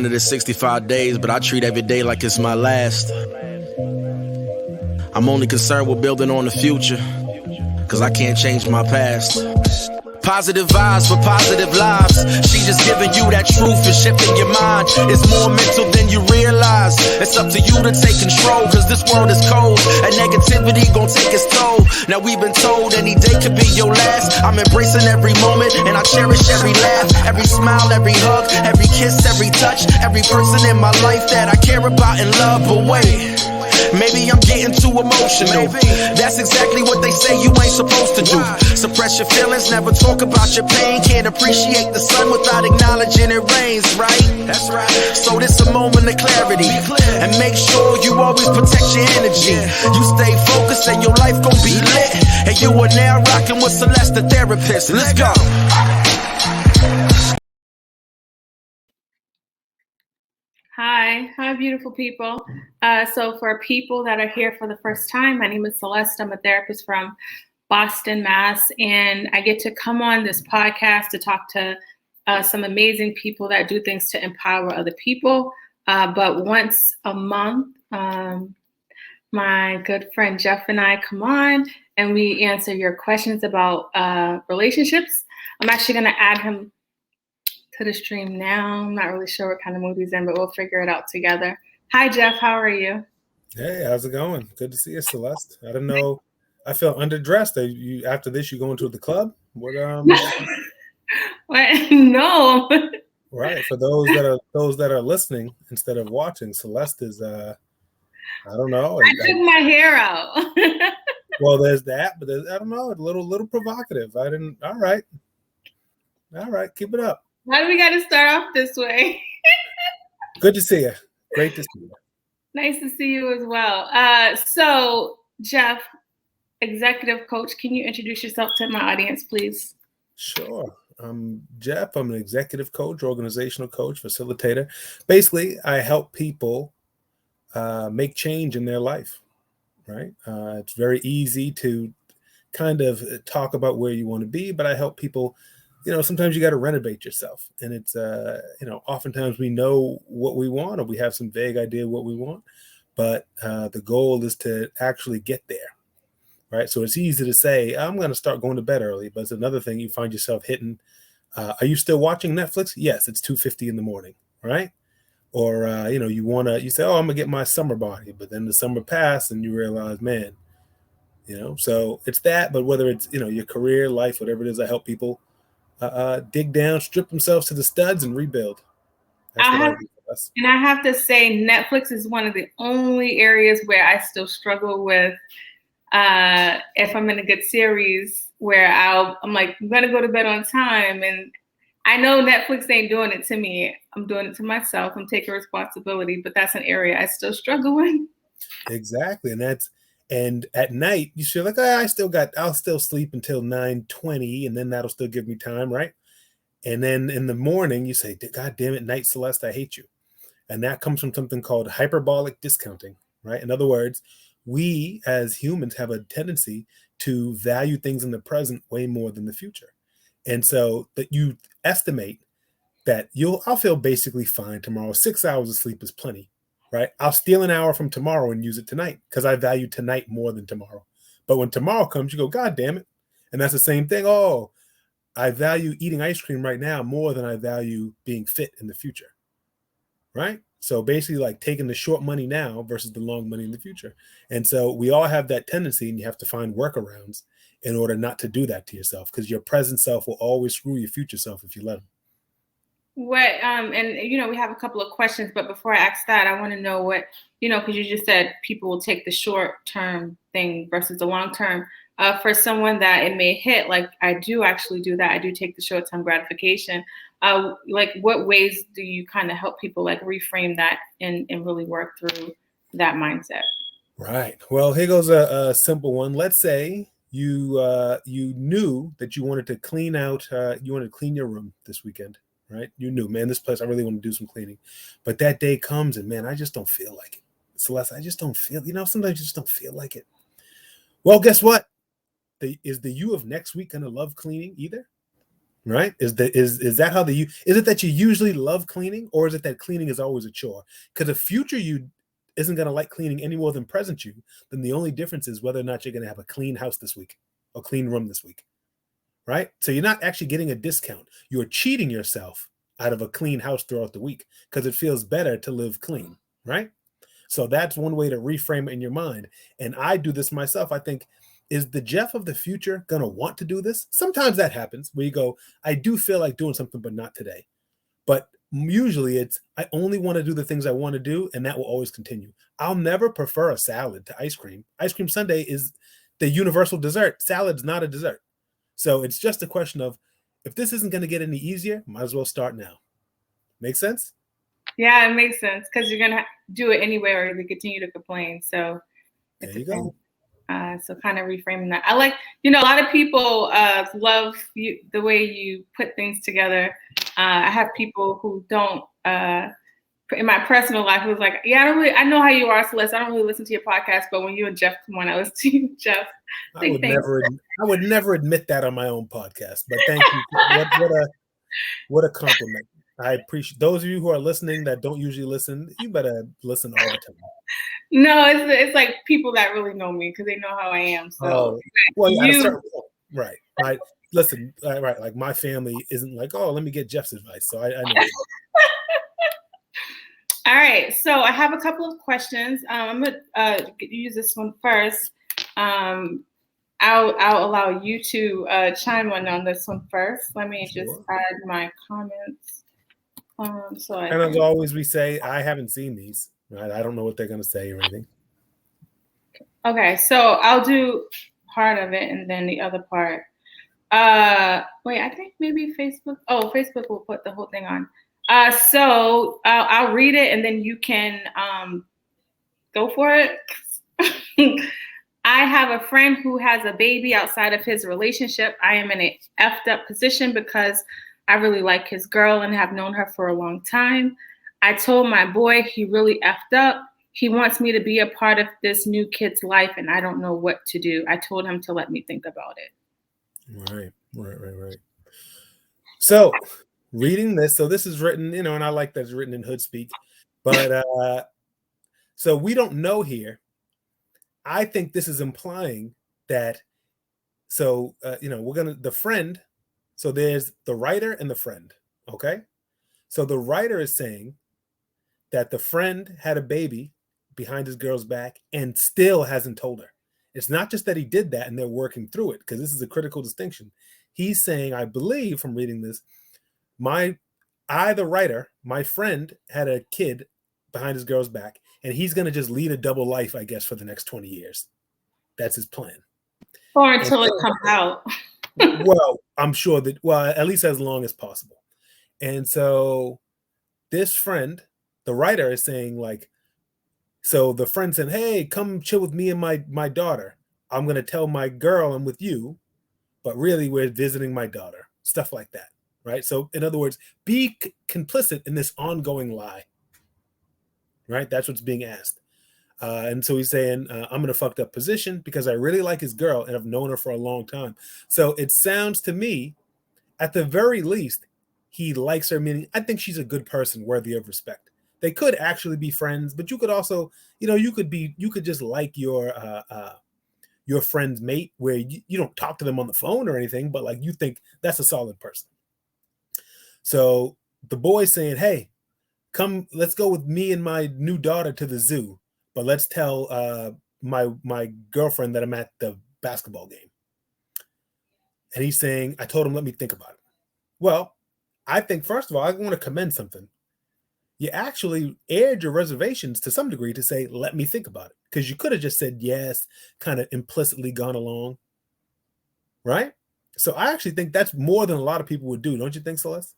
Of the 65 days, but I treat every day like it's my last. I'm only concerned with building on the future, cause I can't change my past. Positive vibes for positive lives. She just giving you that truth and shifting your mind. It's more mental than you realize. It's up to you to take control, cause this world is cold and negativity gon' take its toll. Now we've been told any day could be your last. I'm embracing every moment and I cherish every laugh, every smile, every hug, every kiss, every touch, every person in my life that I care about and love. But wait, maybe I'm getting too emotional. That's exactly what they say you ain't supposed to do. Suppress your feelings, never talk about your pain. Can't appreciate the sun without acknowledging it rains, right? That's right. So this a moment of clarity, and make sure you always protect your energy. You stay focused and your life gon' be lit. And you are now rocking with Celeste the Therapist. Let's go. Hi, beautiful people. So for people that are here for the first time, my name is Celeste. I'm a therapist from Boston, Mass. And I get to come on this podcast to talk to some amazing people that do things to empower other people. But once a month, my good friend Jeff and I come on and we answer your questions about relationships. I'm actually going to add him to the stream now. I'm not really sure what kind of mood he's in, but we'll figure it out together. Hi, Jeff. How are you? Hey, how's it going? Good to see you, Celeste. I don't know. I feel underdressed. You after this, you going to the club? What? What? No. Right. For those that are listening instead of watching, Celeste is. I don't know. I took my hair out. Well, there's that, but I don't know. A little provocative. I didn't. All right. Keep it up. Why do we got to start off this way? Good to see you. Great to see you. Nice to see you as well. So, Jeff, executive coach, can you introduce yourself to my audience, please? Sure. I'm Jeff. I'm an executive coach, organizational coach, facilitator. Basically, I help people make change in their life, right? It's very easy to kind of talk about where you want to be, but I help people. Sometimes you got to renovate yourself, and it's oftentimes we know what we want, or we have some vague idea what we want, but the goal is to actually get there, right? So it's easy to say I'm going to start going to bed early, but it's another thing you find yourself hitting. Are you still watching Netflix? Yes, it's 2:50 in the morning, right? Or you say, oh, I'm gonna get my summer body, but then the summer passed and you realize, man, so it's that. But whether it's your career, life, whatever it is, I help people dig down, strip themselves to the studs, and rebuild. I have to say, Netflix is one of the only areas where I still struggle with. If I'm in a good series, where I'm like, I'm gonna go to bed on time, and I know Netflix ain't doing it to me. I'm doing it to myself. I'm taking responsibility, but that's an area I still struggle with. Exactly, and at night you feel like I'll still sleep until 9:20, and then that'll still give me time, right? And then in the morning you say, God damn it, night Celeste, I hate you. And that comes from something called hyperbolic discounting, right? In other words, we as humans have a tendency to value things in the present way more than the future. And so that you estimate that I'll feel basically fine tomorrow. 6 hours of sleep is plenty. Right? I'll steal an hour from tomorrow and use it tonight because I value tonight more than tomorrow. But when tomorrow comes, you go, God damn it. And that's the same thing. Oh, I value eating ice cream right now more than I value being fit in the future. Right? So basically like taking the short money now versus the long money in the future. And so we all have that tendency, and you have to find workarounds in order not to do that to yourself, because your present self will always screw your future self if you let them. And we have a couple of questions, but before I ask that, I want to know what, because you just said people will take the short-term thing versus the long-term. For someone that it may hit, like I do actually do that. I do take the short-term gratification. Like what ways do you kind of help people like reframe that and really work through that mindset? Right. Well, here goes a simple one. Let's say you knew that you wanted to clean your room this weekend. Right? You knew, man, this place, I really want to do some cleaning. But that day comes and, man, I just don't feel like it. Celeste, I just don't feel, sometimes you just don't feel like it. Well, guess what? Is the you of next week going to love cleaning either? right? Is that how is it that you usually love cleaning, or is it that cleaning is always a chore? Because if future you isn't going to like cleaning any more than present you, then the only difference is whether or not you're going to have a clean house this week or clean room this week, right? So you're not actually getting a discount. You're cheating yourself out of a clean house throughout the week because it feels better to live clean, right? So that's one way to reframe it in your mind. And I do this myself. I think, is the Jeff of the future going to want to do this? Sometimes that happens where you go, I do feel like doing something, but not today. But usually it's, I only want to do the things I want to do, and that will always continue. I'll never prefer a salad to ice cream. Ice cream sundae is the universal dessert. Salad's not a dessert. So it's just a question of, if this isn't going to get any easier, might as well start now. Make sense? Yeah, it makes sense, because you're going to do it anyway or you continue to complain. So there you go. So kind of reframing that. I like, a lot of people love the way you put things together. I have people who don't, in my personal life, who's like, yeah, I know how you are, Celeste. I don't really listen to your podcast, but when you and Jeff come on, I listen to you, Jeff. I would never admit that on my own podcast, but thank you. What a compliment. I appreciate those of you who are listening that don't usually listen. You better listen all the time. No, it's like people that really know me because they know how I am. So, right. Listen, right. Like my family isn't like, oh, let me get Jeff's advice. So I know. All right. So I have a couple of questions. I'm gonna use this one first. I'll allow you to chime in on this one first. Let me just add my comments. And as always, we say, I haven't seen these. Right? I don't know what they're going to say or anything. Okay, so I'll do part of it and then the other part. Wait, I think maybe Facebook. Oh, Facebook will put the whole thing on. So I'll read it and then you can go for it. I have a friend who has a baby outside of his relationship. I am in an effed up position because I really like his girl and have known her for a long time. I told my boy he really effed up. He wants me to be a part of this new kid's life, and I don't know what to do. I told him to let me think about it. Right. So reading this, so this is written, and I like that it's written in hood speak, but so we don't know here. I think this is implying that, so, the friend, so there's the writer and the friend, okay? So the writer is saying that the friend had a baby behind his girl's back and still hasn't told her. It's not just that he did that and they're working through it, because this is a critical distinction. He's saying, I believe from reading this, the writer, my friend had a kid behind his girl's back, and he's going to just lead a double life, I guess, for the next 20 years. That's his plan. Or until it comes out. Well, I'm sure that, at least as long as possible. And so this friend, the writer, is saying, like, so the friend said, hey, come chill with me and my daughter. I'm going to tell my girl I'm with you, but really we're visiting my daughter. Stuff like that, right? So in other words, be complicit in this ongoing lie, right? That's what's being asked. And so he's saying, I'm in a fucked up position because I really like his girl and I've known her for a long time. So it sounds to me, at the very least, he likes her, meaning I think she's a good person worthy of respect. They could actually be friends, but you could also, you could just like your friend's mate where you don't talk to them on the phone or anything, but like you think that's a solid person. So the boy's saying, hey, come, let's go with me and my new daughter to the zoo, but let's tell my girlfriend that I'm at the basketball game. And he's saying, I told him, let me think about it. Well, I think, first of all, I want to commend something. You actually aired your reservations to some degree to say, let me think about it. Because you could have just said yes, kind of implicitly gone along. Right? So I actually think that's more than a lot of people would do. Don't you think, Celeste?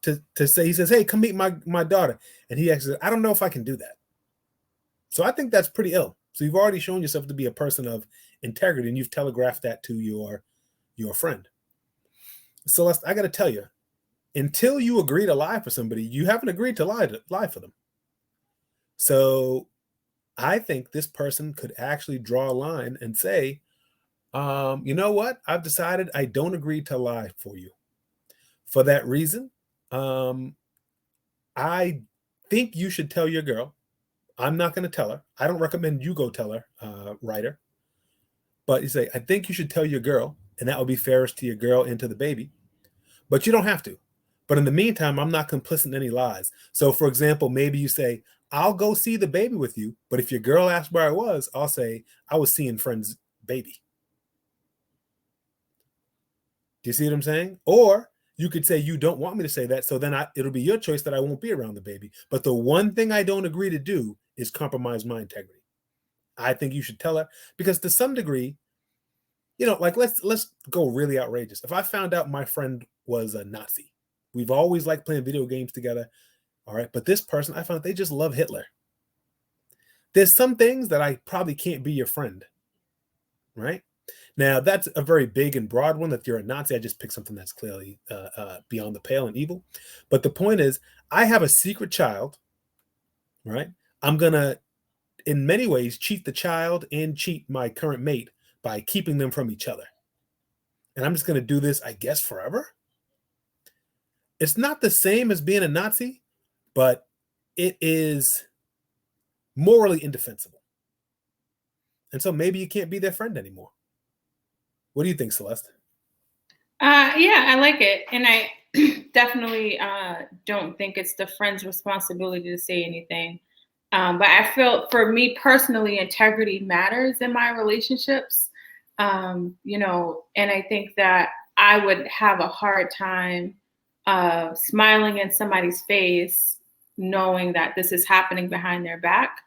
To say, he says, hey, come meet my daughter. And he actually said, I don't know if I can do that. So I think that's pretty ill. So you've already shown yourself to be a person of integrity, and you've telegraphed that to your friend. Celeste, I got to tell you, until you agree to lie for somebody, you haven't agreed to lie for them. So I think this person could actually draw a line and say, you know what? I've decided I don't agree to lie for you. For that reason, I think you should tell your girl. I'm not going to tell her. I don't recommend you go tell her, writer. But you say, I think you should tell your girl, and that will be fairest to your girl and to the baby. But you don't have to. But in the meantime, I'm not complicit in any lies. So, for example, maybe you say, I'll go see the baby with you. But if your girl asks where I was, I'll say, I was seeing friend's baby. Do you see what I'm saying? Or you could say you don't want me to say that. So then it'll be your choice that I won't be around the baby. But the one thing I don't agree to do is compromise my integrity. I think you should tell her, because to some degree, like let's go really outrageous. If I found out my friend was a Nazi, we've always liked playing video games together. All right. But this person, I found they just love Hitler. There's some things that I probably can't be your friend. Right. Now, that's a very big and broad one, that you're a Nazi. I just picked something that's clearly beyond the pale and evil. But the point is, I have a secret child. Right. I'm going to, in many ways, cheat the child and cheat my current mate by keeping them from each other. And I'm just going to do this, I guess, forever. It's not the same as being a Nazi, but it is morally indefensible. And so maybe you can't be their friend anymore. What do you think, Celeste? Yeah, I like it. And I definitely don't think it's the friend's responsibility to say anything. But I feel, for me personally, integrity matters in my relationships. And I think that I would have a hard time smiling in somebody's face, knowing that this is happening behind their back.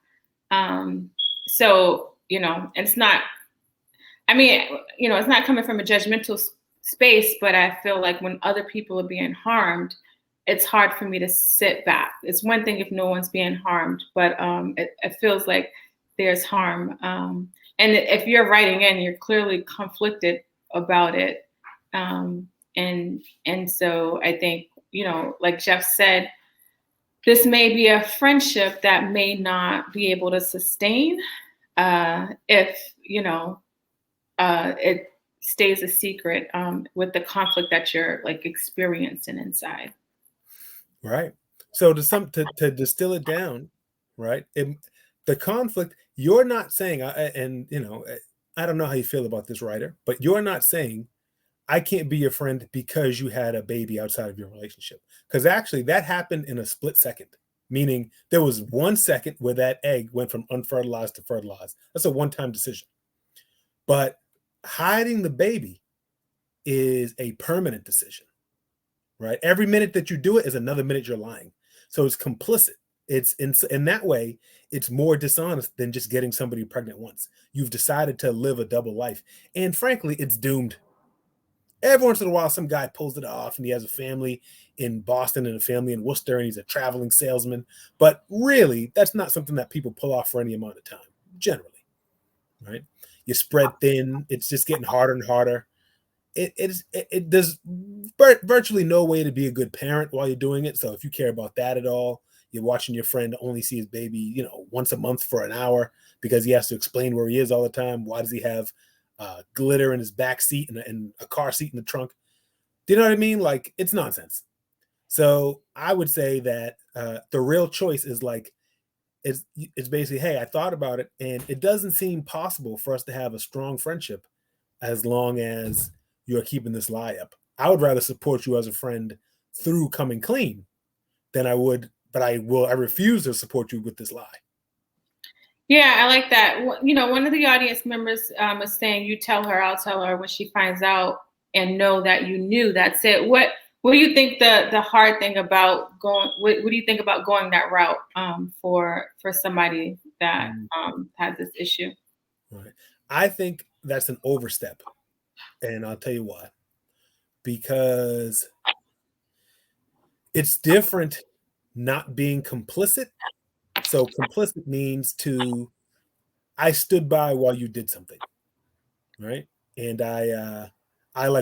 So, it's not, it's not coming from a judgmental space, but I feel like when other people are being harmed, it's hard for me to sit back. It's one thing if no one's being harmed, but it feels like there's harm. And if you're writing in, you're clearly conflicted about it. And so I think, like Jeff said, this may be a friendship that may not be able to sustain if, it stays a secret with the conflict that you're experiencing inside. Right. So to distill it down, right? The conflict, you're not saying, I don't know how you feel about this, writer, but you're not saying I can't be your friend because you had a baby outside of your relationship. Because actually that happened in a split second, meaning there was 1 second where that egg went from unfertilized to fertilized. That's a one-time decision. But hiding the baby is a permanent decision, right? Every minute that you do it is another minute you're lying. So it's complicit. It's in that way, it's more dishonest than just getting somebody pregnant once. You've decided to live a double life. And frankly, it's doomed. Every once in a while, some guy pulls it off and he has a family in Boston and a family in Worcester and he's a traveling salesman. But really, that's not something that people pull off for any amount of time, generally, right? You spread thin. It's just getting harder and harder. There's virtually no way to be a good parent while you're doing it. So if you care about that at all, you're watching your friend only see his baby, once a month for an hour because he has to explain where he is all the time. Why does he have glitter in his back seat and a car seat in the trunk? Do you know what I mean? It's nonsense. So I would say that the real choice is it's basically, hey, I thought about it and it doesn't seem possible for us to have a strong friendship as long as you're keeping this lie up. I would rather support you as a friend through coming clean than I would, but I refuse to support you with this lie. Yeah, I like that. One of the audience members was saying, you tell her, I'll tell her when she finds out, and know that you knew. That's it. What do you think the hard thing about going, what do you think about going that route for somebody that has this issue? Right. I think that's an overstep. And I'll tell you why. Because it's different not being complicit. So complicit means I stood by while you did something, right? And I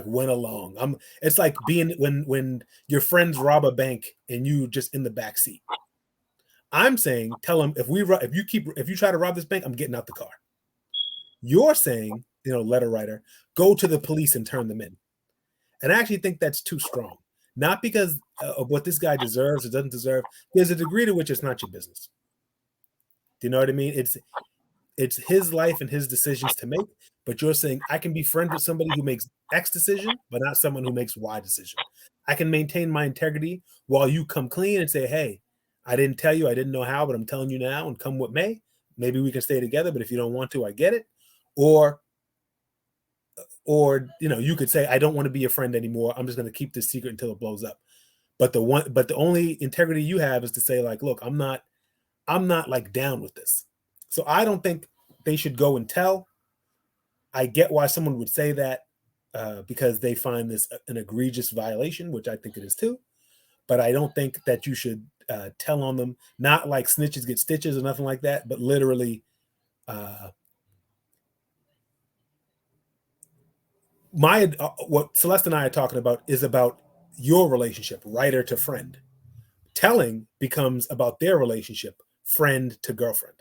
went along. It's like being when your friends rob a bank and you just in the back seat. I'm saying, tell them if you try to rob this bank, I'm getting out the car. You're saying, letter writer, go to the police and turn them in. And I actually think that's too strong. not because of what this guy deserves or doesn't deserve. There's a degree to which it's not your business. Do you know what I mean? It's his life and his decisions to make, but you're saying I can be friends with somebody who makes X decision, but not someone who makes Y decision. I can maintain my integrity while you come clean and say, hey, I didn't tell you, I didn't know how, but I'm telling you now, and come what may. Maybe we can stay together, but if you don't want to, I get it. Or you could say, I don't want to be your friend anymore. I'm just going to keep this secret until it blows up. But the only integrity you have is to say, like, look, I'm not like down with this. So I don't think they should go and tell. I get why someone would say that because they find this an egregious violation, which I think it is too. But I don't think that you should tell on them, not like snitches get stitches or nothing like that, but literally what Celeste and I are talking about is about your relationship, writer to friend. Telling becomes about their relationship, friend to girlfriend.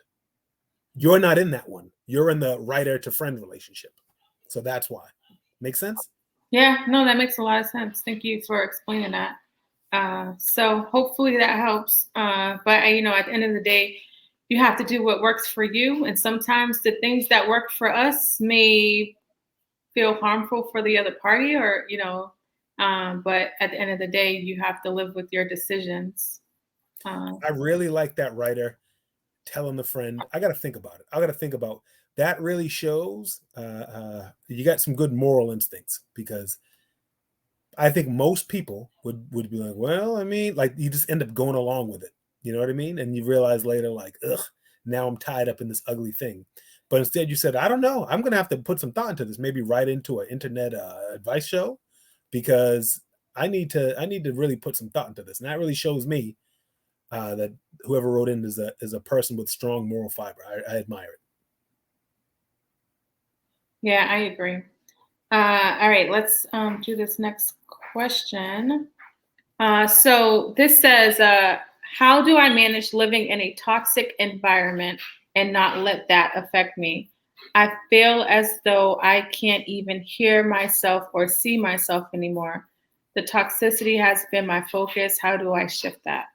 You're not in that one. You're in the writer to friend relationship. So that's why. Make sense? Yeah, no, that makes a lot of sense. Thank you for explaining that. So hopefully that helps. But at the end of the day, you have to do what works for you. And sometimes the things that work for us may feel harmful for the other party, or, but at the end of the day, you have to live with your decisions. I really like that writer telling the friend, I got to think about it. I got to think about that. Really shows you got some good moral instincts, because I think most people would be like, well, I mean, like, you just end up going along with it. You know what I mean? And you realize later, like, ugh, now I'm tied up in this ugly thing. But instead you said, I don't know, I'm going to have to put some thought into this, maybe write into an internet advice show, because I need to really put some thought into this. And that really shows me that whoever wrote in is a person with strong moral fiber. I admire it. Yeah, I agree. All right, let's do this next question. So this says, how do I manage living in a toxic environment and not let that affect me? I feel as though I can't even hear myself or see myself anymore. The toxicity has been my focus. How do I shift that?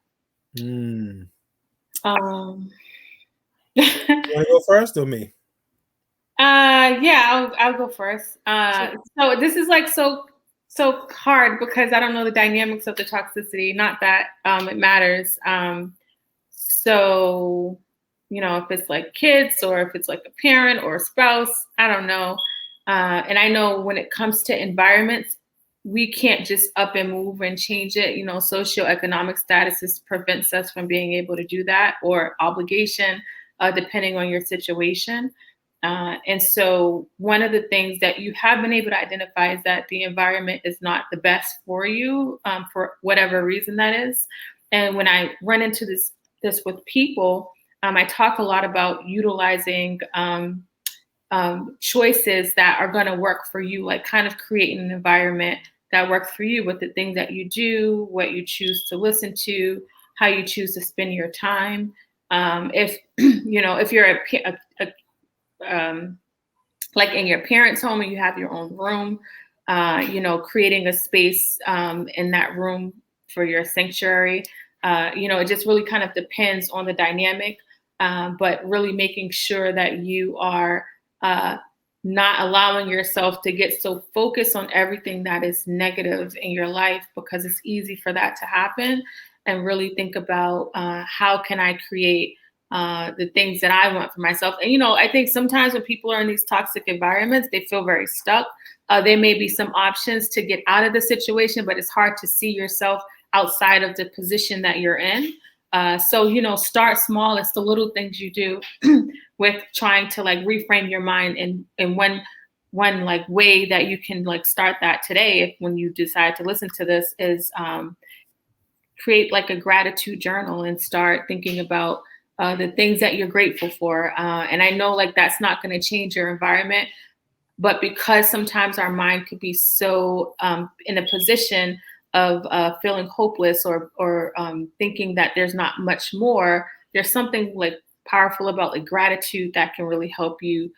You want to go first or me? Yeah, I'll go first. Sure. So this is like so hard because I don't know the dynamics of the toxicity. Not that it matters. So if it's like kids, or if it's like a parent or a spouse, I don't know. And I know when it comes to environments, we can't just up and move and change it. Socioeconomic statuses prevents us from being able to do that, or obligation, depending on your situation. And so one of the things that you have been able to identify is that the environment is not the best for you, for whatever reason that is. And when I run into this with people, I talk a lot about utilizing choices that are going to work for you, like kind of creating an environment that works for you with the things that you do, what you choose to listen to, how you choose to spend your time. If you're like in your parents' home and you have your own room, creating a space in that room for your sanctuary. It just really kind of depends on the dynamic, but really making sure that you are not allowing yourself to get so focused on everything that is negative in your life, because it's easy for that to happen, and really think about how can I create the things that I want for myself. And, I think sometimes when people are in these toxic environments, they feel very stuck. There may be some options to get out of the situation, but it's hard to see yourself outside of the position that you're in. So, start small. It's the little things you do with trying to like reframe your mind. And one like way that you can like start that today, when you decide to listen to this, is create like a gratitude journal and start thinking about the things that you're grateful for. And I know like that's not going to change your environment, but because sometimes our mind could be so in a position of feeling hopeless, or thinking that there's not much more, there's something like powerful about like gratitude that can really help you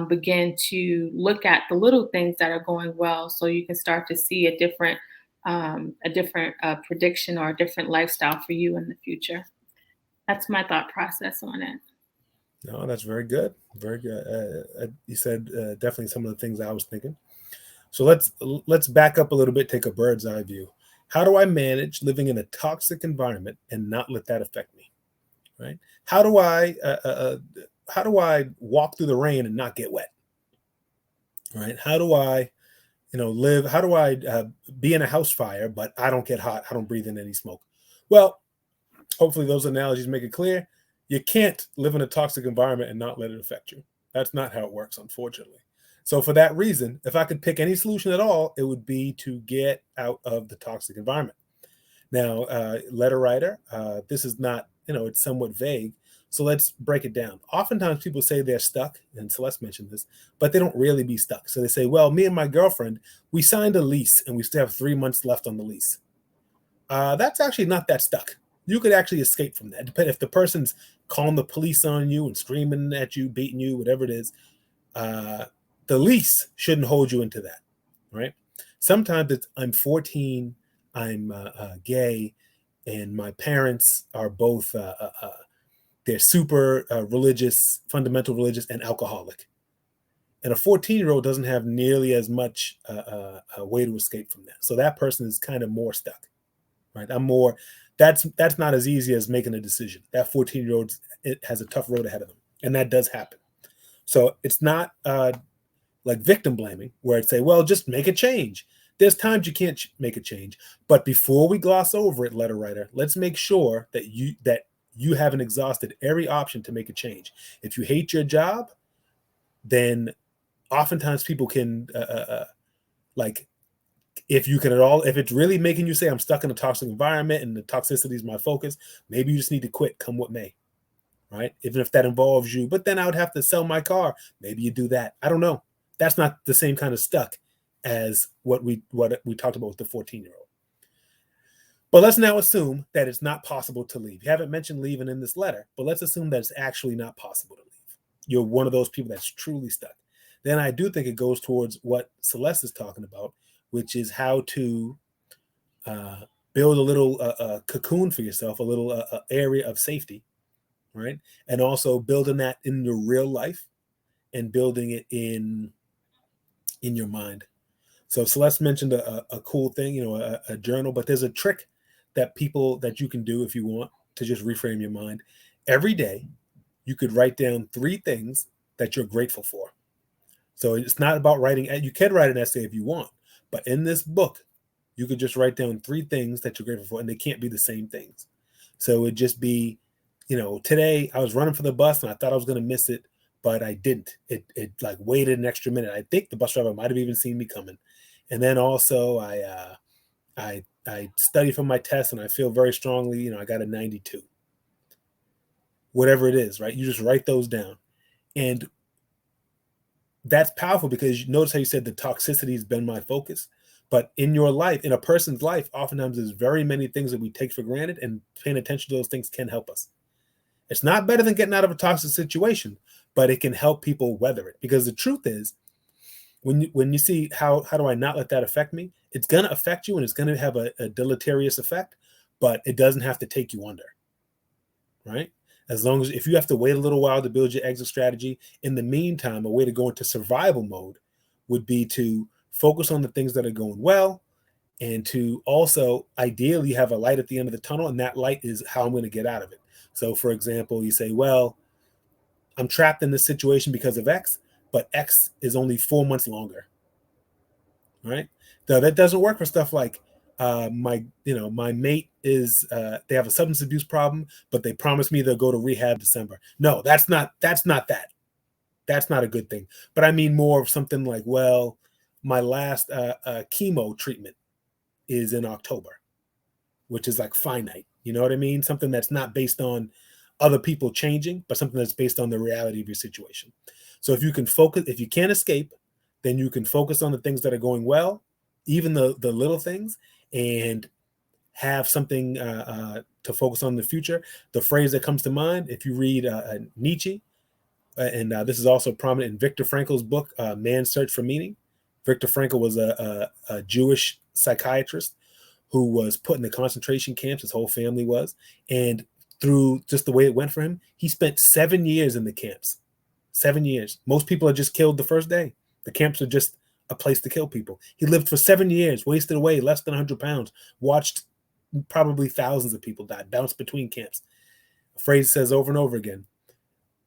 begin to look at the little things that are going well, so you can start to see a different a different prediction or a different lifestyle for you in the future. That's my thought process on it. No, that's very good. Very good. You said definitely some of the things I was thinking. So let's back up a little bit, take a bird's eye view. How do I manage living in a toxic environment and not let that affect me? Right? How do I walk through the rain and not get wet? Right? How do I live? How do I be in a house fire, but I don't get hot? I don't breathe in any smoke. Well, hopefully those analogies make it clear. You can't live in a toxic environment and not let it affect you. That's not how it works, unfortunately. So for that reason, if I could pick any solution at all, it would be to get out of the toxic environment. Now, letter writer, this is not, it's somewhat vague. So let's break it down. Oftentimes people say they're stuck, and Celeste mentioned this, but they don't really be stuck. So they say, well, me and my girlfriend, we signed a lease and we still have 3 months left on the lease. That's actually not that stuck. You could actually escape from that. If the person's calling the police on you and screaming at you, beating you, whatever it is, the lease shouldn't hold you into that, right? Sometimes it's, I'm 14, I'm gay, and my parents are both, they're super religious, fundamental religious, and alcoholic. And a 14-year-old doesn't have nearly as much a way to escape from that. So that person is kind of more stuck, right? That's not as easy as making a decision. That 14-year-old has a tough road ahead of them, and that does happen. So it's not like victim blaming, where I'd say, well, just make a change. There's times you can't make a change, but before we gloss over it, letter writer, let's make sure that you haven't exhausted every option to make a change. If you hate your job, then oftentimes people can if you can at all, if it's really making you say I'm stuck in a toxic environment and the toxicity is my focus, maybe you just need to quit, come what may, right? Even if that involves you, but then I would have to sell my car. Maybe you do that. I don't know. That's not the same kind of stuck as what we talked about with the 14-year-old. But let's now assume that it's not possible to leave. You haven't mentioned leaving in this letter, but let's assume that it's actually not possible to leave. You're one of those people that's truly stuck. Then I do think it goes towards what Celeste is talking about, which is how to build a little cocoon for yourself, a little area of safety, right? And also building that in your real life and building it in your mind. So Celeste mentioned a cool thing, a journal, but there's a trick that you can do if you want to just reframe your mind. Every day, you could write down 3 things that you're grateful for. So it's not about writing. You can write an essay if you want, but in this book, you could just write down 3 things that you're grateful for, and they can't be the same things. So it'd just be, today I was running for the bus and I thought I was going to miss it, but I didn't. It like waited an extra minute. I think the bus driver might have even seen me coming. And then also I studied for my test and I feel very strongly, I got a 92. Whatever it is, right? You just write those down. And that's powerful because you notice how you said the toxicity has been my focus. But in your life, in a person's life, oftentimes there's very many things that we take for granted, and paying attention to those things can help us. It's not better than getting out of a toxic situation, but it can help people weather it. Because the truth is, when you see how do I not let that affect me, it's going to affect you and it's going to have a deleterious effect, but it doesn't have to take you under, right? As long as, if you have to wait a little while to build your exit strategy, in the meantime, a way to go into survival mode would be to focus on the things that are going well, and to also ideally have a light at the end of the tunnel. And that light is how I'm going to get out of it. So for example, you say, well, I'm trapped in this situation because of X, but X is only 4 months longer, right? Now that doesn't work for stuff like my mate is, they have a substance abuse problem, but they promised me they'll go to rehab December. No, that's not that. That's not a good thing. But I mean more of something like, well, my last chemo treatment is in October, which is like finite. You know what I mean? Something that's not based on other people changing, but something that's based on the reality of your situation. So if you can focus, if you can't escape, then you can focus on the things that are going well, even the little things, and have something to focus on in the future. The phrase that comes to mind, if you read Nietzsche, and this is also prominent in Viktor Frankl's book, Man's Search for Meaning. Viktor Frankl was a Jewish psychiatrist who was put in the concentration camps. His whole family was. And through just the way it went for him, he spent 7 years in the camps. 7 years. Most people are just killed the first day. The camps are just a place to kill people. He lived for 7 years, wasted away, less than 100 pounds, watched probably thousands of people die, bounced between camps. A phrase says over and over again,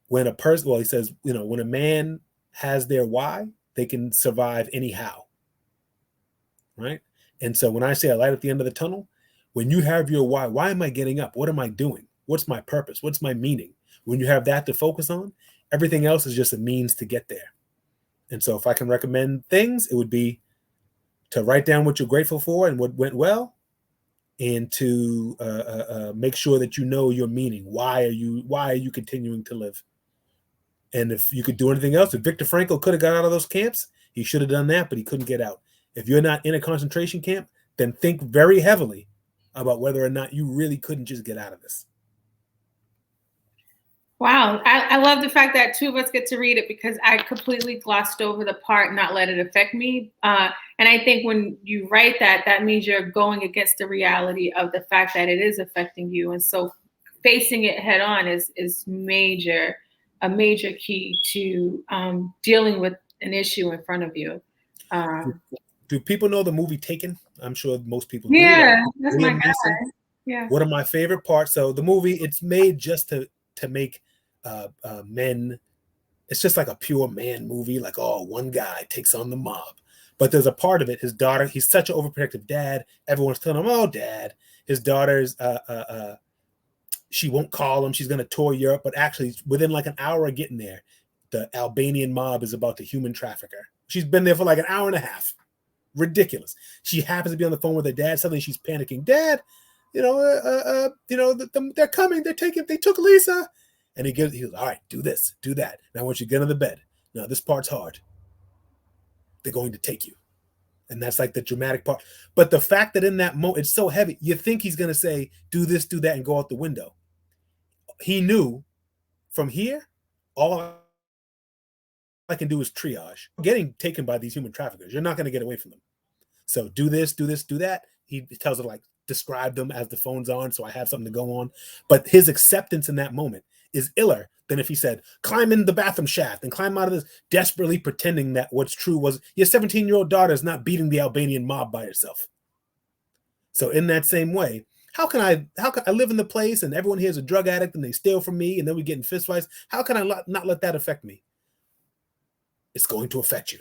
when a person, well, he says, when a man has their why, they can survive anyhow. Right? And so when I say a light at the end of the tunnel, when you have your why am I getting up? What am I doing? What's my purpose? What's my meaning? When you have that to focus on, everything else is just a means to get there. And so if I can recommend things, it would be to write down what you're grateful for and what went well, and to make sure that you know your meaning. Why are you continuing to live? And if you could do anything else, if Viktor Frankl could have got out of those camps, he should have done that, but he couldn't get out. If you're not in a concentration camp, then think very heavily about whether or not you really couldn't just get out of this. Wow. I love the fact that two of us get to read it, because I completely glossed over the part, not let it affect me. And I think when you write that, that means you're going against the reality of the fact that it is affecting you. And so facing it head on is a major key to dealing with an issue in front of you. Do people know the movie Taken? I'm sure most people do. Yeah, that's my guy. Yeah. One of my favorite parts. So the movie, it's made just to make men. It's just like a pure man movie. Like, oh, one guy takes on the mob. But there's a part of it. His daughter, he's such an overprotective dad. Everyone's telling him, oh, dad. His daughter's, she won't call him. She's going to tour Europe. But actually, within like an hour of getting there, the Albanian mob is about to human traffic her. She's been there for like an hour and a half. Ridiculous. She happens to be on the phone with her dad. Suddenly she's panicking. Dad, they're coming. They took Lisa. And he goes, all right, do this, do that. Now, I want you to get on the bed. Now, this part's hard. They're going to take you. And that's like the dramatic part. But the fact that in that moment, it's so heavy, you think he's going to say, do this, do that, and go out the window. He knew from here, all I can do is triage. Getting taken by these human traffickers, you're not going to get away from them. So do this, do that. He tells her, like, describe them as the phone's on, so I have something to go on. But his acceptance in that moment is iller than if he said, climb in the bathroom shaft and climb out of this, desperately pretending that what's true was your 17-year-old daughter is not beating the Albanian mob by herself. So in that same way, how can I live in the place and everyone here is a drug addict and they steal from me and then we get in fistfights? How can I not let that affect me? It's going to affect you.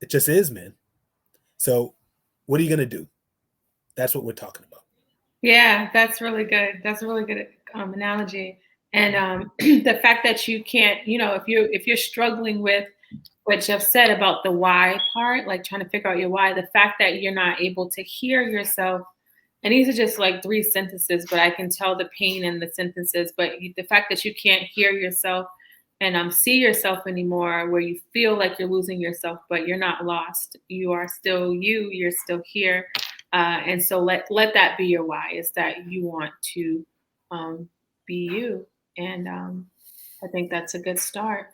It just is, man. So what are you going to do? That's what we're talking about. Yeah, that's really good. That's a really good analogy. And the fact that you can't, if you're struggling with what Jeff said about the why part, like trying to figure out your why, the fact that you're not able to hear yourself, and these are just like 3 sentences, but I can tell the pain in the sentences, but the fact that you can't hear yourself and see yourself anymore, where you feel like you're losing yourself, but you're not lost. You are still you're still here. And so let that be your why, is that you want to be you. And I think that's a good start.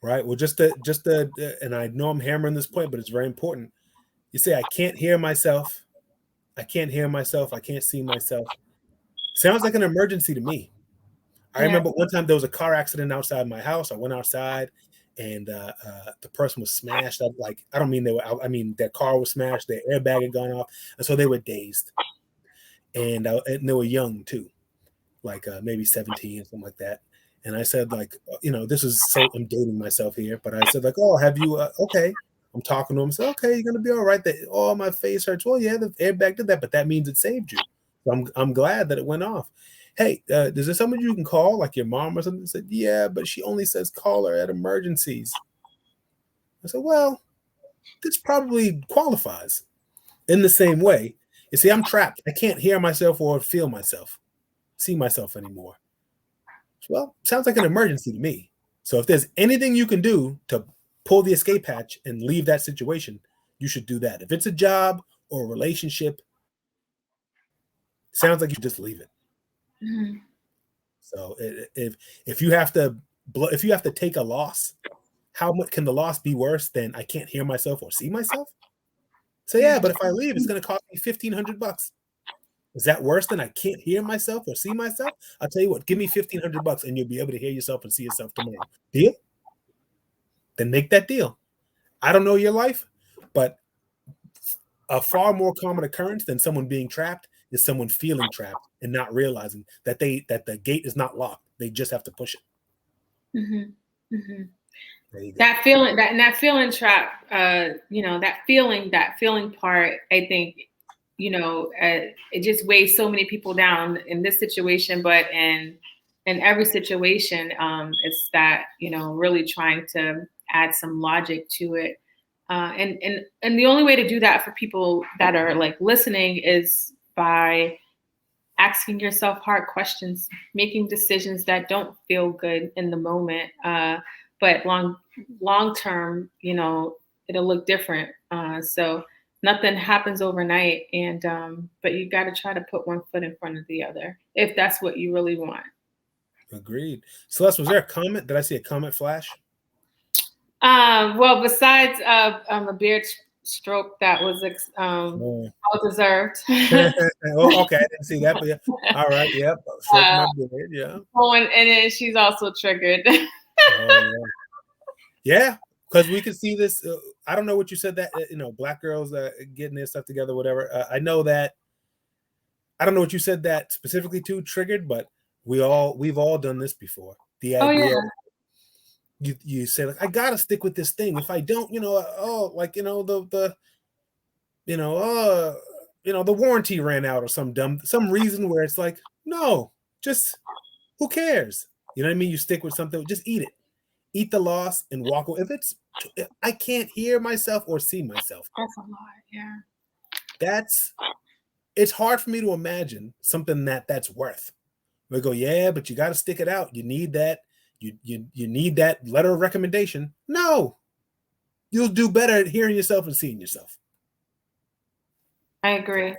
Right. Well, and I know I'm hammering this point, but it's very important. You say, I can't hear myself. I can't hear myself. I can't see myself. Sounds like an emergency to me. I remember one time there was a car accident outside my house. I went outside and the person was smashed up. Like, I mean their car was smashed. Their airbag had gone off. And so they were dazed. And they were young too. Like maybe 17 or something like that. And I said, like, this is I'm dating myself here, but I said, like, oh, have you, okay. I'm talking to him. I said, okay, you're going to be all right. Oh, my face hurts. Well, yeah, the airbag did that, but that means it saved you. So I'm glad that it went off. Hey, is there somebody you can call, like your mom or something? I said, yeah, but she only says call her at emergencies. I said, well, this probably qualifies. In the same way, you see, I'm trapped. I can't hear myself or feel myself, see myself anymore. Well, sounds like an emergency to me. So if there's anything you can do to pull the escape hatch and leave that situation, you should do that. If it's a job or a relationship, sounds like you just leave it. Mm-hmm. So if you have to take a loss, how much can the loss be worse than I can't hear myself or see myself? So yeah, but if I leave, it's going to cost me $1,500. Is that worse than I can't hear myself or see myself? I'll tell you what, give me $1,500 and you'll be able to hear yourself and see yourself tomorrow. Deal? Then make that deal. I don't know your life, but a far more common occurrence than someone being trapped is someone feeling trapped and not realizing that the gate is not locked. They just have to push it. Mm-hmm. Mm-hmm. There you go. That feeling trap, that feeling part, I think, it just weighs so many people down in this situation, but in every situation, it's that, really trying to add some logic to it. And the only way to do that for people that are like listening is by asking yourself hard questions, making decisions that don't feel good in the moment, but long term, it'll look different. So nothing happens overnight, and but you got to try to put one foot in front of the other if that's what you really want. Agreed. Celeste, was there a comment? Did I see a comment flash? Well, besides a beard stroke that was well deserved. Oh, okay, I didn't see that, but yeah. All right, yep. Stroke my beard, yeah. Oh, and then she's also triggered. Yeah, because we can see this. I don't know what you said that Black girls getting their stuff together, whatever. I know that. I don't know what you said that specifically to triggered, but we've all done this before. The idea. You say like I gotta stick with this thing. If I don't, the warranty ran out or some reason where it's like, no, just who cares? You know what I mean? You stick with something, just eat it. Eat the loss and walk away. If I can't hear myself or see myself. That's a lot, yeah. It's hard for me to imagine something that's worth. We go, yeah, but you gotta stick it out. You need that. You need that letter of recommendation. No, you'll do better at hearing yourself and seeing yourself. I agree.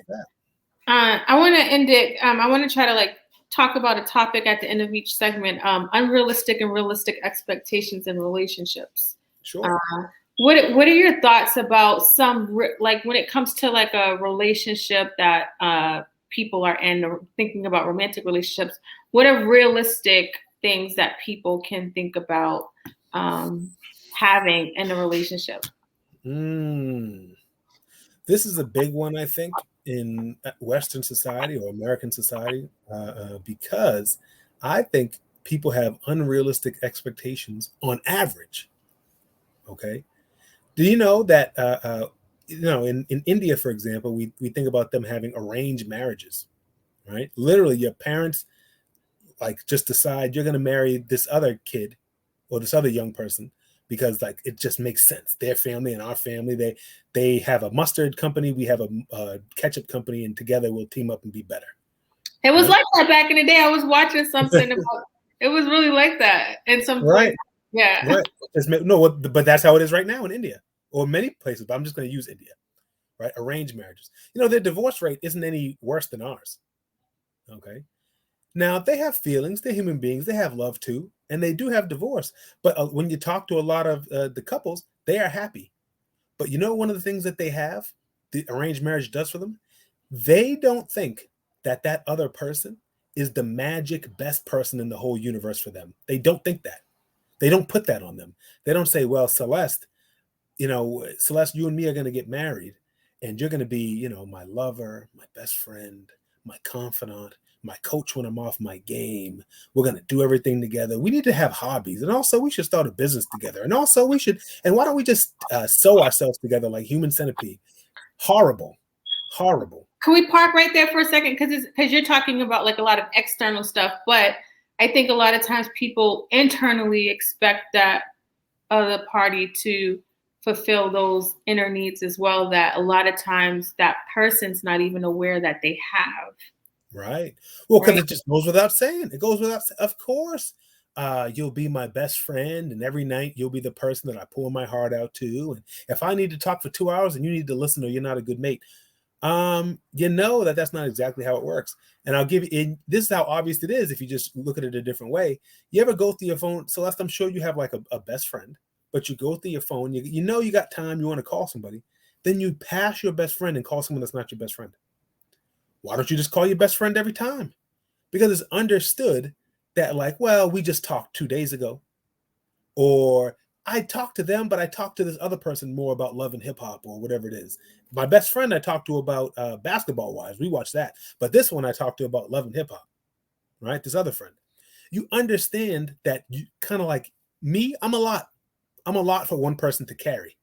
I want to end it. I want to try to talk about a topic at the end of each segment. Unrealistic and realistic expectations in relationships. Sure. What are your thoughts about when it comes to a relationship that people are in, or thinking about romantic relationships? What are realistic things that people can think about having in a relationship? This is a big one, I think, in Western society or American society, because I think people have unrealistic expectations on average. Okay. Do you know that, in India, for example, we think about them having arranged marriages, right? Literally, your parents just decide you're going to marry this other kid or this other young person because it just makes sense. Their family and our family, they have a mustard company, we have a ketchup company, and together we'll team up and be better. It was like that back in the day. I was watching something about it was really like that in some right. Yeah. Right. No, but that's how it is right now in India or many places, but I'm just going to use India, right? Arranged marriages. Their divorce rate isn't any worse than ours. Okay. Now, they have feelings, they're human beings, they have love too, and they do have divorce. But when you talk to a lot of the couples, they are happy. But one of the things that they have, the arranged marriage does for them, they don't think that other person is the magic best person in the whole universe for them. They don't think that. They don't put that on them. They don't say, well, Celeste, Celeste, you and me are going to get married, and you're going to be, my lover, my best friend, my confidant, my coach when I'm off my game. We're going to do everything together. We need to have hobbies. And also we should start a business together. And also and why don't we just sew ourselves together like human centipede? Horrible. Can we park right there for a second? Because you're talking about a lot of external stuff, but I think a lot of times people internally expect that other party to fulfill those inner needs as well, that a lot of times that person's not even aware that they have. Right. Well, because it just goes without saying. Of course, you'll be my best friend, and every night you'll be the person that I pour my heart out to. And if I need to talk for 2 hours and you need to listen or you're not a good mate, that's not exactly how it works. And I'll give you, this is how obvious it is if you just look at it a different way. You ever go through your phone, Celeste, I'm sure you have a best friend, but you go through your phone, you got time, you want to call somebody. then you pass your best friend and call someone that's not your best friend. Why don't you just call your best friend every time? Because it's understood that like, well, we just talked 2 days ago. Or I talked to them, but I talked to this other person more about love and hip hop or whatever it is. My best friend I talked to about basketball wise. We watched that. But this one I talked to about love and hip hop, right? This other friend. You understand that you kind of like me, I'm a lot for one person to carry.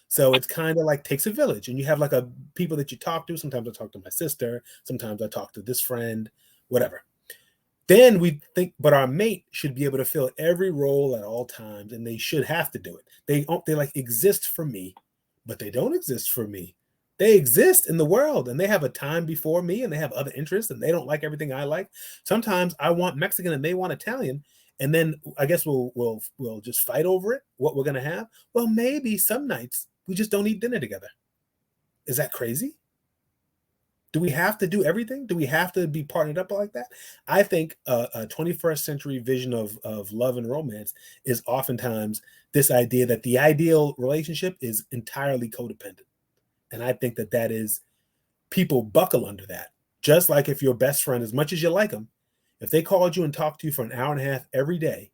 So it's kind of like takes a village, and you have like people that you talk to. Sometimes I talk to my sister. Sometimes I talk to this friend, whatever. Then we think, but our mate should be able to fill every role at all times, and they should have to do it. They like exist for me, but they don't exist for me. They exist in the world, and they have a time before me, and they have other interests, and they don't like everything I like. Sometimes I want Mexican, and they want Italian, and then I guess we'll just fight over it. What we're gonna have? Well, maybe some nights we just don't eat dinner together. Is that crazy? Do we have to do everything? Do we have to be partnered up like that? I think a 21st century vision of love and romance is oftentimes this idea that the ideal relationship is entirely codependent. And I think that is, people buckle under that. Just like if your best friend, as much as you like them, if they called you and talked to you for an hour and a half every day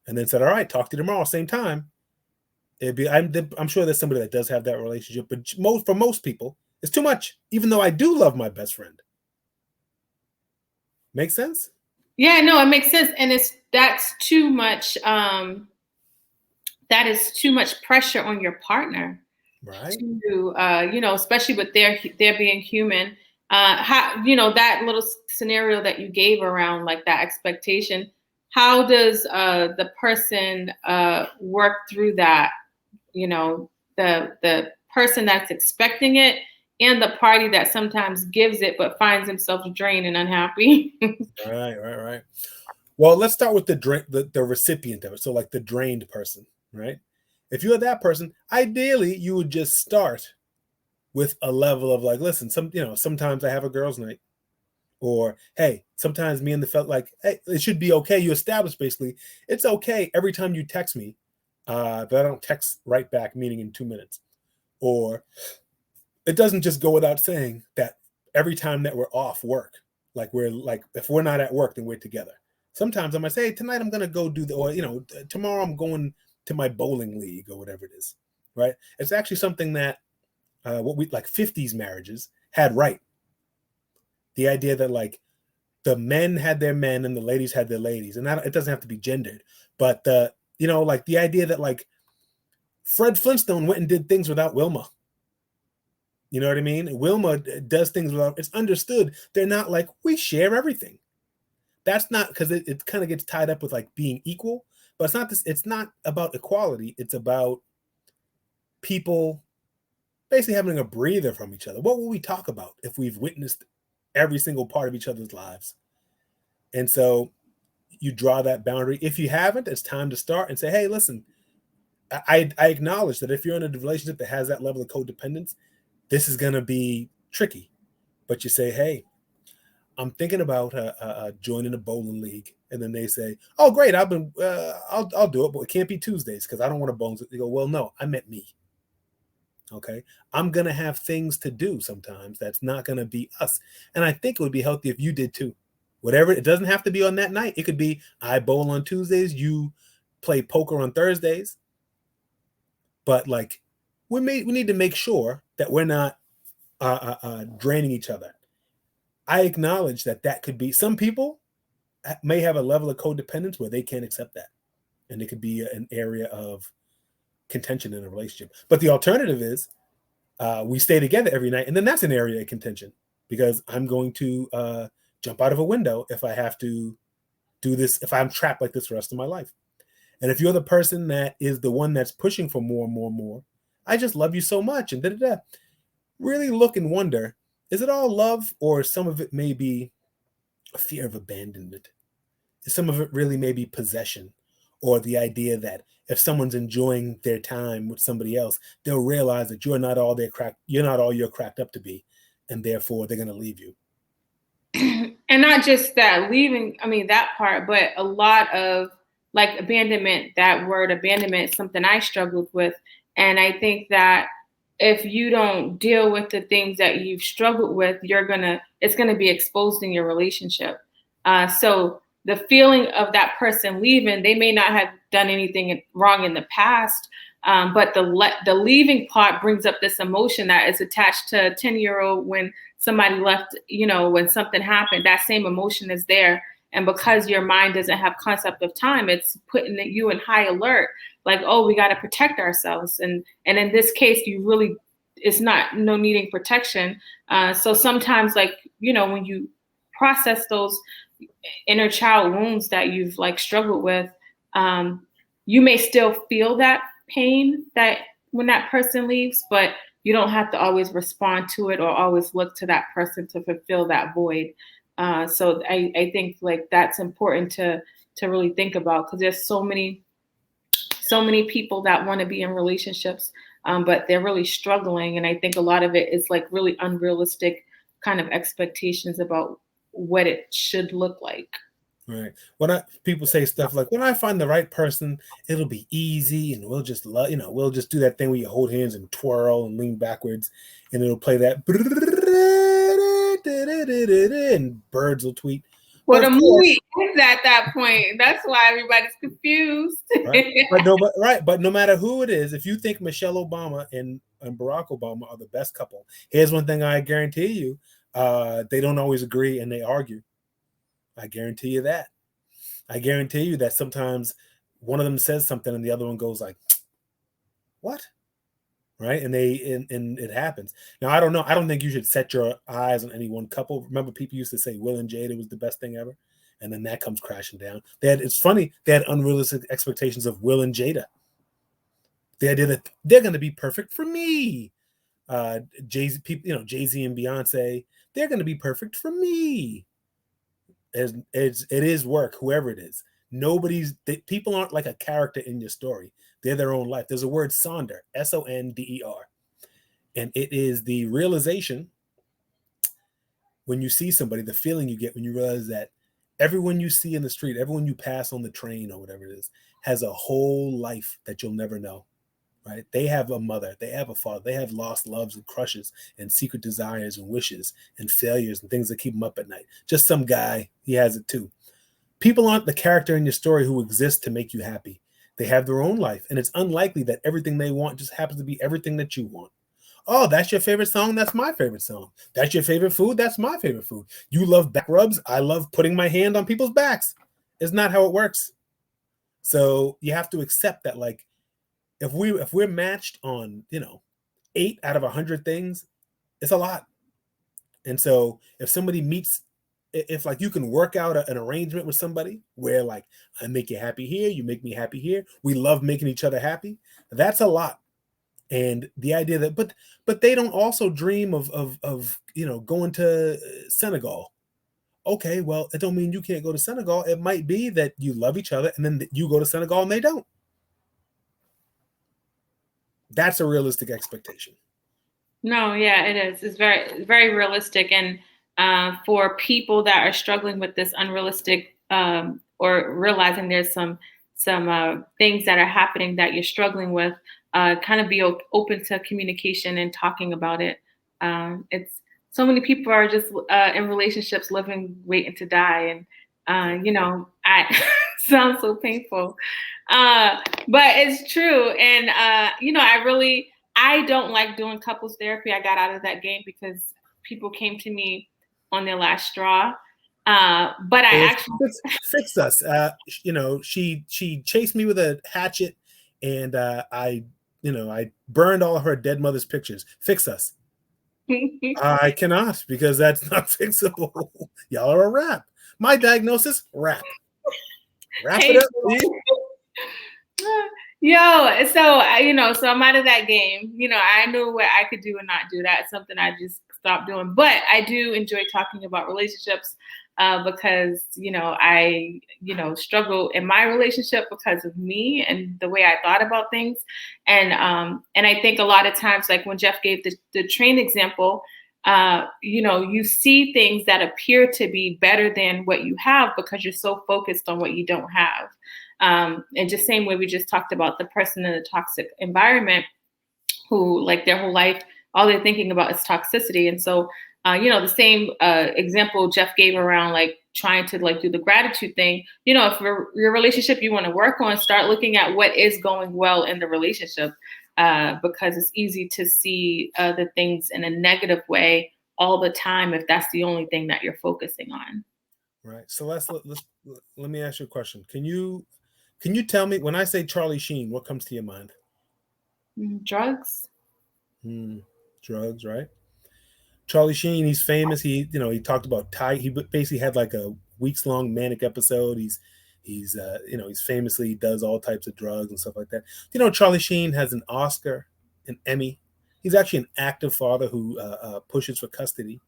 and then said, all right, talk to you tomorrow, same time, I'm sure there's somebody that does have that relationship, but for most people, it's too much, even though I do love my best friend. Make sense? Yeah, no, it makes sense. And that's too much. That is too much pressure on your partner. Right. To, especially with their being human. How, that little scenario that you gave around like that expectation, how does the person work through that? The person that's expecting it, and the party that sometimes gives it but finds himself drained and unhappy. Right. Well, let's start with the recipient of it. So like the drained person, right? If you're that person, ideally you would just start with a level of like, listen, sometimes I have a girls' night. Or, hey, sometimes me and the felt like, hey, it should be okay. You establish basically, it's okay every time you text me that I don't text right back, meaning in 2 minutes. Or it doesn't just go without saying that every time that we're off work, like we're like, if we're not at work, then we're together. Sometimes I might say, hey, tonight I'm going to go tomorrow I'm going to my bowling league or whatever it is, right? It's actually something that what we like 50s marriages had right. The idea that like the men had their men and the ladies had their ladies, and that it doesn't have to be gendered, but like the idea that like Fred Flintstone went and did things without Wilma. You know what I mean? Wilma does things without, it's understood. They're not like, we share everything. That's not, because it kind of gets tied up with like being equal, but it's not about equality. It's about people basically having a breather from each other. What will we talk about if we've witnessed every single part of each other's lives? And so you draw that boundary. If you haven't, it's time to start and say, hey, listen, I acknowledge that if you're in a relationship that has that level of codependence, this is going to be tricky. But you say, hey, I'm thinking about joining a bowling league. And then they say, oh, great, I'll do it, but it can't be Tuesdays because I don't want to bones. They go, well, no, I meant me. Okay, I'm going to have things to do sometimes that's not going to be us. And I think it would be healthy if you did too. Whatever, it doesn't have to be on that night. It could be I bowl on Tuesdays, you play poker on Thursdays. But like we need to make sure that we're not draining each other. I acknowledge that could be, some people may have a level of codependence where they can't accept that. And it could be an area of contention in a relationship. But the alternative is we stay together every night, and then that's an area of contention because I'm going to jump out of a window if I have to do this, if I'm trapped like this for the rest of my life. And if you're the person that is the one that's pushing for more and more and more, I just love you so much, and really look and wonder, is it all love, or some of it may be a fear of abandonment? Some of it really may be possession, or the idea that if someone's enjoying their time with somebody else, they'll realize that you're not all you're cracked up to be, and therefore they're going to leave you. And not just that leaving, I mean, that part, but a lot of like abandonment, that word abandonment is something I struggled with. And I think that if you don't deal with the things that you've struggled with, it's gonna be exposed in your relationship. So the feeling of that person leaving, they may not have done anything wrong in the past, but the leaving part brings up this emotion that is attached to a 10-year-old when somebody left, when something happened, that same emotion is there. And because your mind doesn't have concept of time, it's putting you in high alert, like, oh, we got to protect ourselves. And in this case, it's not no needing protection. So sometimes, like, when you process those inner child wounds that you've like struggled with, you may still feel that pain that when that person leaves, but you don't have to always respond to it or always look to that person to fulfill that void. So I think like that's important to really think about, because there's so many people that want to be in relationships, but they're really struggling. And I think a lot of it is like really unrealistic kind of expectations about what it should look like. Right. People say stuff like, when I find the right person, it'll be easy and we'll just we'll just do that thing where you hold hands and twirl and lean backwards and it'll play that and birds will tweet. Well, the movie is at that point. That's why everybody's confused. Right. But no matter who it is, if you think Michelle Obama and Barack Obama are the best couple, here's one thing I guarantee you. They don't always agree and they argue. I guarantee you that. I guarantee you that sometimes one of them says something and the other one goes like, what? Right? And it happens. Now, I don't know. I don't think you should set your eyes on any one couple. Remember, people used to say Will and Jada was the best thing ever. And then that comes crashing down. It's funny. They had unrealistic expectations of Will and Jada. The idea that they're going to be perfect for me. Jay-Z and Beyonce, they're going to be perfect for me. It is work, whoever it is. People aren't like a character in your story. They're their own life. There's a word, sonder, S-O-N-D-E-R. And it is the realization when you see somebody, the feeling you get when you realize that everyone you see in the street, everyone you pass on the train or whatever it is, has a whole life that you'll never know. Right? They have a mother, they have a father, they have lost loves and crushes and secret desires and wishes and failures and things that keep them up at night. Just some guy, he has it too. People aren't the character in your story who exists to make you happy. They have their own life, and it's unlikely that everything they want just happens to be everything that you want. Oh, that's your favorite song? That's my favorite song. That's your favorite food? That's my favorite food. You love back rubs? I love putting my hand on people's backs. It's not how it works. So you have to accept that, like, if we're matched on 8 out of 100 things, it's a lot. And so if somebody if like you can work out an arrangement with somebody where like I make you happy here, you make me happy here, we love making each other happy, that's a lot. And the idea that but they don't also dream of going to Senegal. Okay, well, it don't mean you can't go to Senegal. It might be that you love each other and then you go to Senegal and they don't. That's a realistic expectation. No, yeah, it is. It's very, very realistic. And for people that are struggling with this unrealistic or realizing there's some things that are happening that you're struggling with, kind of be open to communication and talking about it. It's so many people are just in relationships living, waiting to die. And, I sounds so painful. But it's true. And, I don't like doing couples therapy. I got out of that game because people came to me on their last straw. But I actually fix us. She chased me with a hatchet and I burned all of her dead mother's pictures. Fix us. I cannot, because that's not fixable. Y'all are a wrap. My diagnosis, wrap. Wrap it up, please. So I'm out of that game. I knew what I could do and not do. That's something I just stopped doing. But I do enjoy talking about relationships because I struggle in my relationship because of me and the way I thought about things. And I think a lot of times, like when Jeff gave the train example, you see things that appear to be better than what you have because you're so focused on what you don't have. And just same way we just talked about the person in the toxic environment, who like their whole life, all they're thinking about is toxicity. And so, the same example Jeff gave around like trying to like do the gratitude thing, if your relationship you want to work on, start looking at what is going well in the relationship, because it's easy to see the things in a negative way all the time if that's the only thing that you're focusing on. Right. Celeste, let me ask you a question. Can you tell me, when I say Charlie Sheen, what comes to your mind? Drugs. Drugs, right? Charlie Sheen, he's famous. He talked about he basically had like a weeks-long manic episode. He's famously does all types of drugs and stuff like that. Charlie Sheen has an Oscar, an Emmy. He's actually an active father who pushes for custody.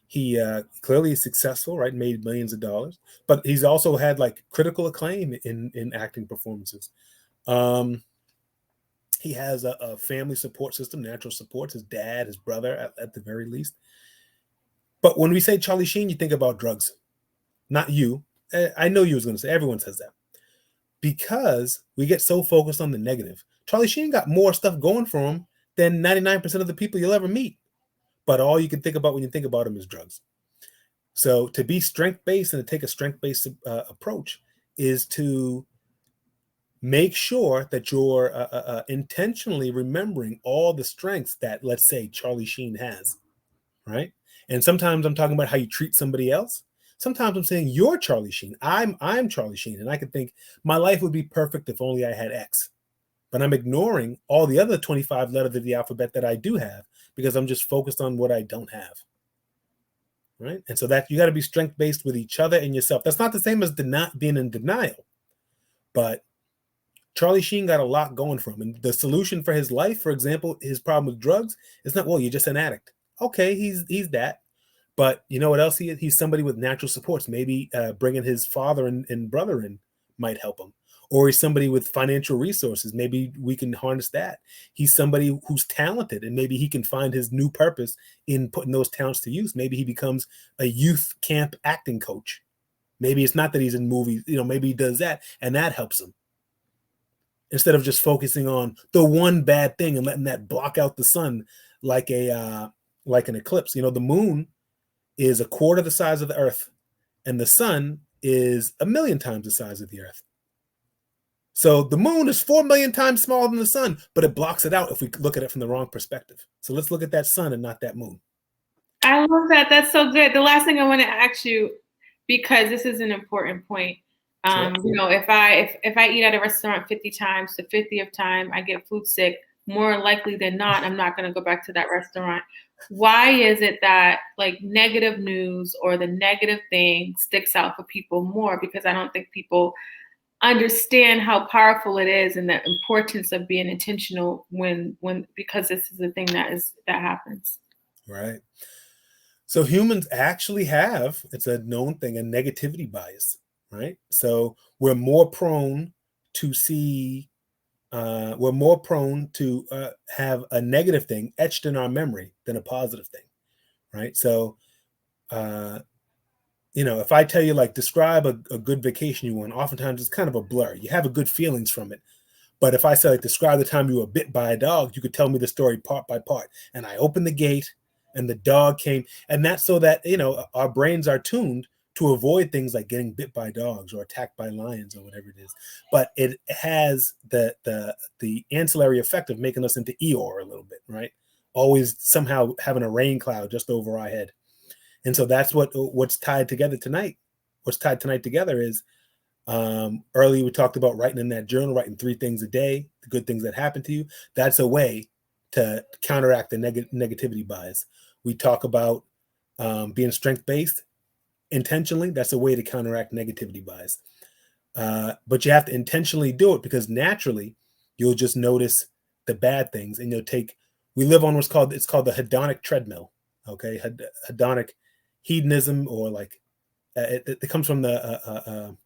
He clearly is successful, right? Made millions of dollars, but he's also had like critical acclaim in acting performances. He has a family support system, natural supports, his dad, his brother, at the very least. But when we say Charlie Sheen, you think about drugs. Not you. I know you was going to say, everyone says that. Because we get so focused on the negative. Charlie Sheen got more stuff going for him than 99% of the people you'll ever meet. But all you can think about when you think about him is drugs. So to be strength-based and to take a strength-based approach is to make sure that you're intentionally remembering all the strengths that, let's say, Charlie Sheen has, right? And sometimes I'm talking about how you treat somebody else. Sometimes I'm saying you're Charlie Sheen. I'm Charlie Sheen, and I can think my life would be perfect if only I had X. But I'm ignoring all the other 25 letters of the alphabet that I do have because I'm just focused on what I don't have, right? And so that you got to be strength-based with each other and yourself. That's not the same as being in denial, but Charlie Sheen got a lot going for him. And the solution for his life, for example, his problem with drugs, is not, well, you're just an addict. Okay, he's that. But you know what else he is? He's somebody with natural supports. Maybe bringing his father and brother in might help him. Or he's somebody with financial resources. Maybe we can harness that. He's somebody who's talented, and maybe he can find his new purpose in putting those talents to use. Maybe he becomes a youth camp acting coach. Maybe it's not that he's in movies. Maybe he does that, and that helps him. Instead of just focusing on the one bad thing and letting that block out the sun like an eclipse. The moon is a quarter the size of the earth, and the sun is 1,000,000 times the size of the earth. So the moon is 4 million times smaller than the sun, but it blocks it out if we look at it from the wrong perspective. So let's look at that sun and not that moon. I love that. That's so good. The last thing I want to ask you, because this is an important point. Sure. If I eat at a restaurant 50 times, the 50th time I get food sick, more likely than not, I'm not going to go back to that restaurant. Why is it that like negative news or the negative thing sticks out for people more? Because I don't think people understand how powerful it is and the importance of being intentional because this is the thing that happens. Right. So humans actually have, it's a known thing, a negativity bias. Right. So we're more prone to have a negative thing etched in our memory than a positive thing. Right. So, if I tell you, like, describe a good vacation you went, oftentimes it's kind of a blur. You have a good feelings from it. But if I say, like, describe the time you were bit by a dog, you could tell me the story part by part. And I opened the gate and the dog came. And that's so that, our brains are tuned to avoid things like getting bit by dogs or attacked by lions or whatever it is. But it has the ancillary effect of making us into Eeyore a little bit, right? Always somehow having a rain cloud just over our head. And so that's what's tied together tonight. What's tied tonight together is earlier we talked about writing in that journal, writing 3 things a day, the good things that happen to you. That's a way to counteract the negativity bias. We talk about being strength-based intentionally. That's a way to counteract negativity bias. But you have to intentionally do it because naturally you'll just notice the bad things and we live on it's called the hedonic treadmill. Okay. Hedonic hedonism, or like it comes from the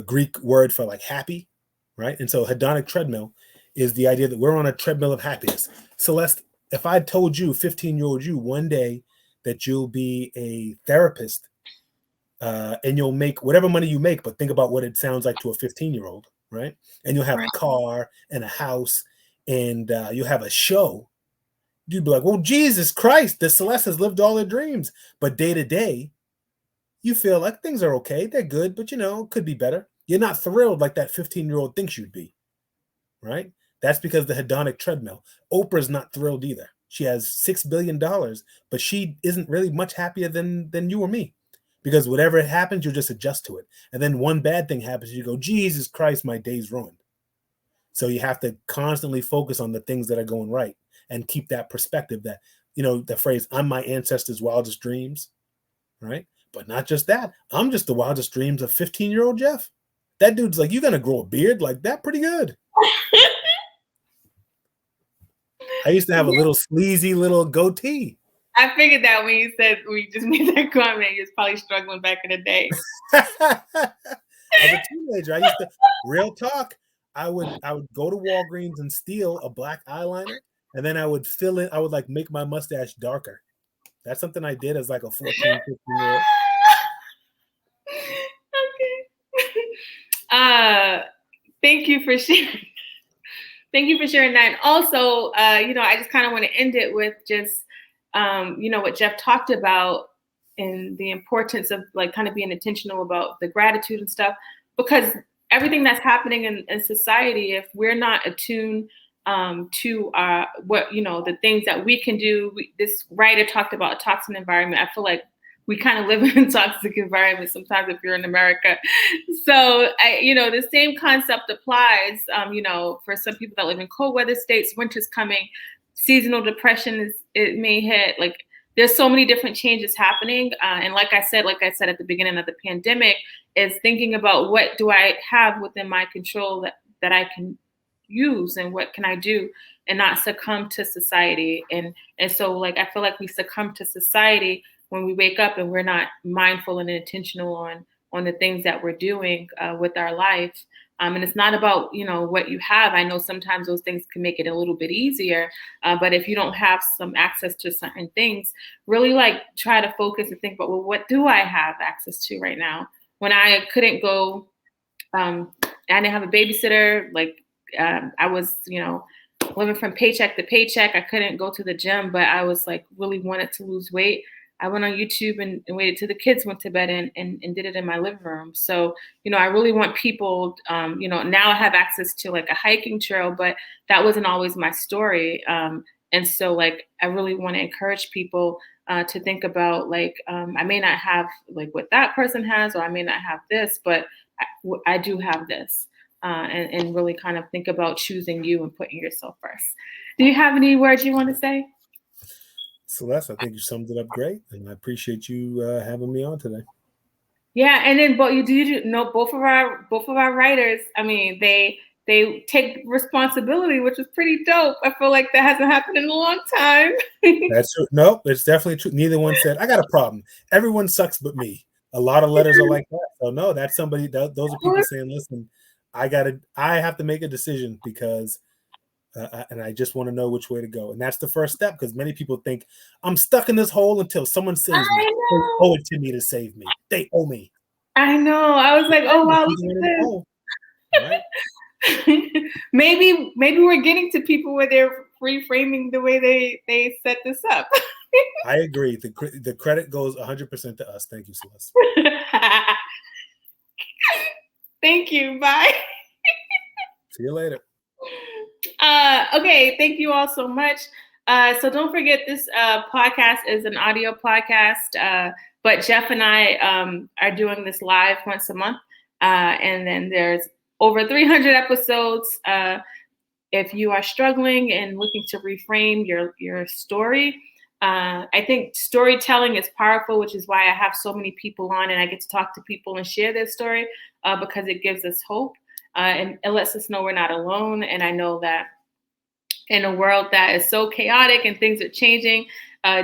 Greek word for like happy. Right. And so hedonic treadmill is the idea that we're on a treadmill of happiness. Celeste, if I told you, 15-year-old you, one day that you'll be a therapist, and you'll make whatever money you make, but think about what it sounds like to a 15-year-old, right? And you'll have a car and a house and you have a show, you'd be like, well, Jesus Christ, the Celeste has lived all her dreams. But day to day, you feel like things are okay. They're good, but, could be better. You're not thrilled like that 15-year-old thinks you'd be, right? That's because the hedonic treadmill. Oprah's not thrilled either. She has $6 billion, but she isn't really much happier than you or me, because whatever happens, you'll just adjust to it. And then one bad thing happens, you go, Jesus Christ, my day's ruined. So you have to constantly focus on the things that are going right and keep that perspective that, the phrase, I'm my ancestors' wildest dreams, right? But not just that. I'm just the wildest dreams of 15-year-old Jeff. That dude's like, you're going to grow a beard like that? Pretty good. I used to have a little sleazy little goatee. I figured that when you just made that comment, you was probably struggling back in the day. As a teenager, I used to, real talk, I would go to Walgreens and steal a black eyeliner, and then I would like make my mustache darker. That's something I did as like a 14, 15-year-old. Okay. Thank you for sharing. Thank you for sharing that. And also, I just kind of want to end it with just, what Jeff talked about and the importance of like kind of being intentional about the gratitude and stuff, because everything that's happening in society, if we're not attuned to the things that we can do, this writer talked about a toxic environment. I feel like we kind of live in a toxic environment sometimes if you're in America. So, the same concept applies, for some people that live in cold weather states. Winter's coming, seasonal depression it may hit. Like, there's so many different changes happening. And like I said at the beginning of the pandemic, is thinking about what do I have within my control that I can use, and what can I do and not succumb to society. And so, like, I feel like we succumb to society when we wake up and we're not mindful and intentional on the things that we're doing with our life. And it's not about, what you have. I know sometimes those things can make it a little bit easier. But if you don't have some access to certain things, really like try to focus and think about, well, what do I have access to right now? When I couldn't go, I didn't have a babysitter. Like I was, living from paycheck to paycheck. I couldn't go to the gym, but I was like really wanted to lose weight. I went on YouTube and waited till the kids went to bed and did it in my living room. So, I really want people, now I have access to like a hiking trail, but that wasn't always my story. And so like, I really want to encourage people to think about like, I may not have like what that person has, or I may not have this, but I do have this. And really kind of think about choosing you and putting yourself first. Do you have any words you want to say? Celeste, I think you summed it up great, and I appreciate you having me on today. Yeah, and then but you do know both of our writers. I mean, they take responsibility, which is pretty dope. I feel like that hasn't happened in a long time. That's true. No, it's definitely true. Neither one said, "I got a problem. Everyone sucks but me." A lot of letters are like that. So no, that's somebody. Those are people saying, "Listen, I have to make a decision because." And I just want to know which way to go. And that's the first step, because many people think I'm stuck in this hole until someone saves me. They owe it to me to save me. They owe me. I know. I was like, oh, wow. Right? maybe we're getting to people where they're reframing the way they set this up. I agree. The credit goes 100% to us. Thank you, Celeste. Thank you. Bye. See you later. Okay, thank you all so much. So don't forget, this podcast is an audio podcast, but Jeff and I are doing this live once a month. And then there's over 300 episodes. If you are struggling and looking to reframe your story, I think storytelling is powerful, which is why I have so many people on and I get to talk to people and share their story because it gives us hope. And it lets us know we're not alone. And I know that in a world that is so chaotic and things are changing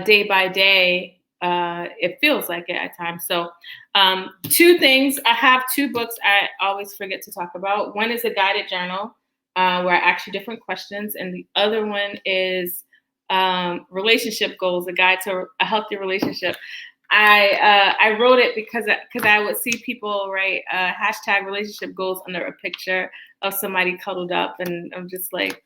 day by day, it feels like it at times. So 2 things. I have 2 books I always forget to talk about. One is a guided journal where I ask you different questions. And the other one is relationship goals, a guide to a healthy relationship. I wrote it because I would see people write hashtag relationship goals under a picture of somebody cuddled up, and I'm just like,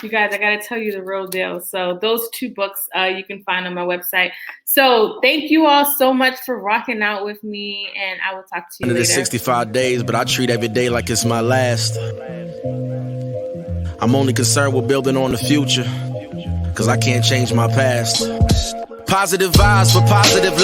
You guys, I got to tell you the real deal. So those 2 books you can find on my website. So thank you all so much for rocking out with me, and I will talk to you later. 65 days, but I treat every day like it's my last. I'm only concerned with building on the future, 'cause I can't change my past. Positive vibes for positive life.